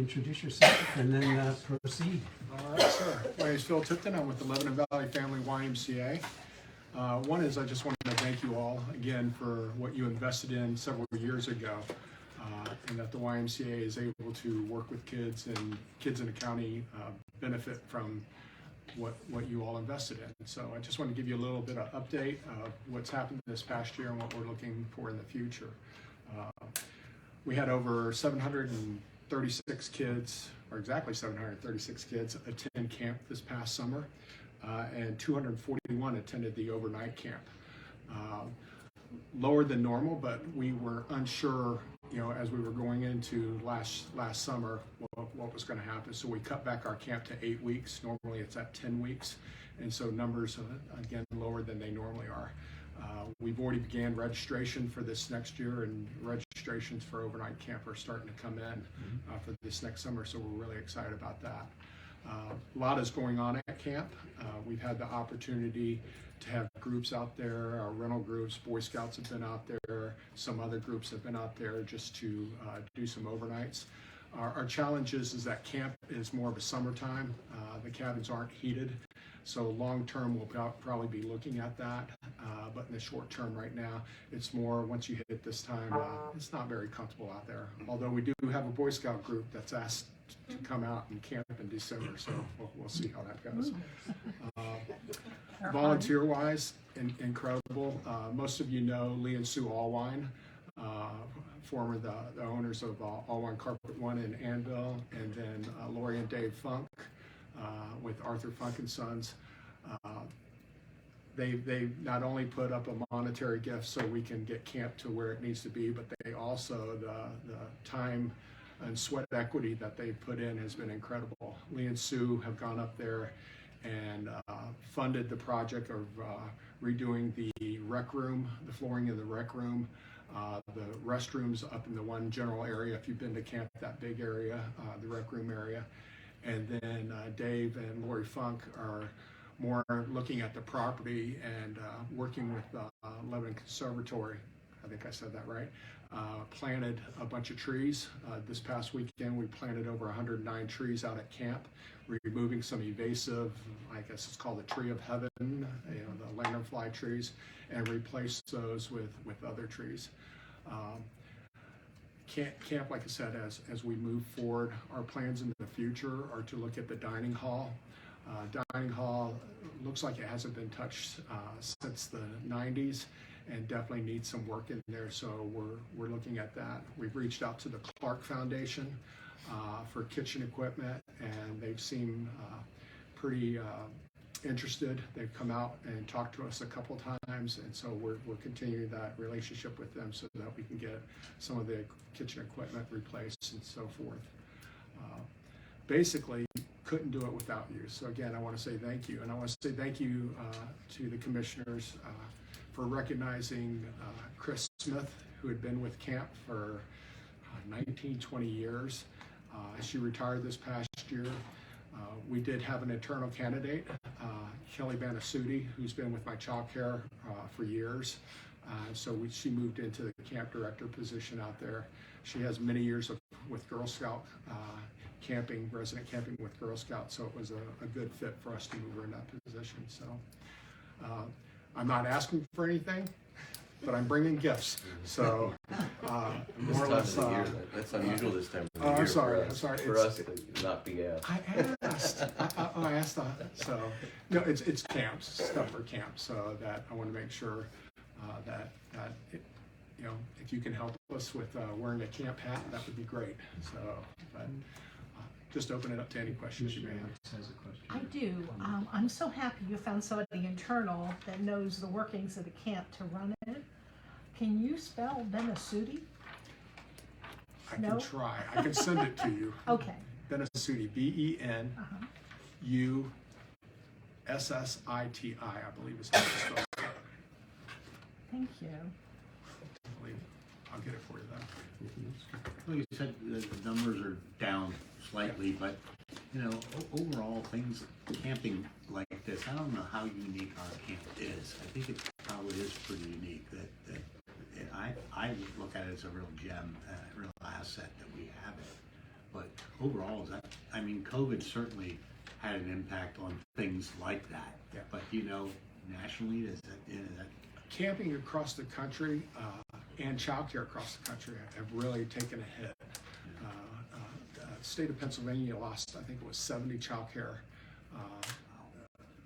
introduce yourself and then proceed. All right, sir. My name is Phil Tipton. I'm with the Lebanon Valley Family YMCA. One is I just wanted to thank you all again for what you invested in several years ago, and that the YMCA is able to work with kids, and kids in the county benefit from what you all invested in. So I just want to give you a little bit of update of what's happened this past year and what we're looking for in the future. We had over 736 kids, or exactly 736 kids, attend camp this past summer, and 241 attended the overnight camp. Lower than normal, but we were unsure, as we were going into last summer, what was going to happen. So we cut back our camp to 8 weeks. Normally it's at 10 weeks, and so numbers again lower than they normally are. We've already began registration for this next year, and registrations for overnight camp are starting to come in for this next summer, so we're really excited about that. A lot is going on at camp. We've had the opportunity to have groups out there, our rental groups, Boy Scouts have been out there, some other groups have been out there just to do some overnights. Our challenge is that camp is more of a summertime. The cabins aren't heated, so long term we'll probably be looking at that, but in the short term right now, it's more once you hit this time, it's not very comfortable out there. Although we do have a Boy Scout group that's asked to come out and camp in December, so we'll see how that goes. Volunteer-wise, incredible. Most of you know Lee and Sue Allwine, former the owners of Allwine Carpet One in Annville, and then Lori and Dave Funk with Arthur Funk and Sons. They not only put up a monetary gift so we can get camp to where it needs to be, but they also, the time and sweat equity that they put in has been incredible. Lee and Sue have gone up there and funded the project of redoing the rec room, the flooring in the rec room, the restrooms up in the one general area, if you've been to camp, that big area, the rec room area. And then Dave and Lori Funk are more looking at the property and working with Lebanon Conservatory, I think I said that right, planted a bunch of trees. This past weekend we planted over 109 trees out at camp, removing some invasive, I guess it's called the tree of heaven, the lanternfly trees, and replaced those with other trees. Camp, like I said, as we move forward, our plans in the future are to look at the dining hall. Dining hall looks like it hasn't been touched since the 90s, and definitely needs some work in there, so we're looking at that. We've reached out to the Clark Foundation for kitchen equipment, and they've seemed pretty interested. They've come out and talked to us a couple times, and so we're continuing that relationship with them so that we can get some of the kitchen equipment replaced and so forth. Basically, couldn't do it without you. So again, I want to say thank you, and I want to say thank you to the commissioners for recognizing Chris Smith, who had been with camp for 20 years. She retired this past year. We did have an internal candidate, Kelly Benussit, who's been with my childcare for years. So she moved into the camp director position out there. She has many years with Girl Scout camping, resident camping with Girl Scouts, so it was a good fit for us to move her in that position. So I'm not asking for anything, but I'm bringing gifts. So more or less. That's unusual this time of the year. I'm sorry. For us, it would not be asked. I asked that. So no, it's camps, stuff for camp. So that I want to make sure that if you can help us with wearing a camp hat, that would be great. So, but just open it up to any questions you may have. I do. I'm so happy you found somebody internal that knows the workings of the camp to run it. Can you spell Benussit? I can try. I can send it to you. Okay. Benussit, BENUSSITI, I believe is how it's spelled. Thank you. I'll get it for you then. Well, you said the numbers are down slightly, but overall things, camping like this, I don't know how unique our camp is. I think it probably is pretty unique. That I look at it as a real gem, a real asset that we have it. but overall, is that, I mean, COVID certainly had an impact on things like that. Yeah. But nationally, is that Camping across the country and childcare across the country have really taken a hit. The state of Pennsylvania lost, I think it was 70 childcare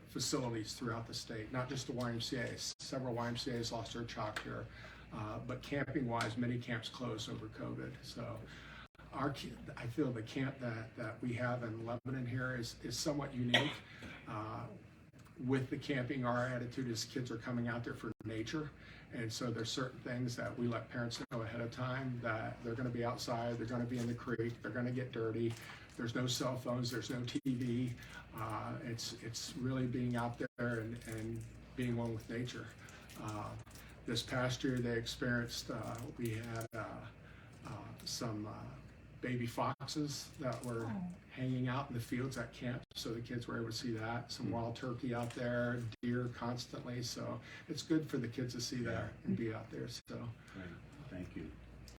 facilities throughout the state, not just the YMCA. Several YMCA's lost their childcare, but camping-wise, many camps closed over COVID. So I feel the camp that we have in Lebanon here is somewhat unique. With the camping, our attitude is kids are coming out there for nature, and so there's certain things that we let parents know ahead of time that they're going to be outside, they're going to be in the creek, they're going to get dirty. There's no cell phones, there's no TV. It's really being out there and being one with nature. This past year, they experienced we had some baby foxes that were hanging out in the fields at camp, so the kids were able to see that. Some wild turkey out there, deer constantly, so it's good for the kids to see that and be out there. So, right? Thank you.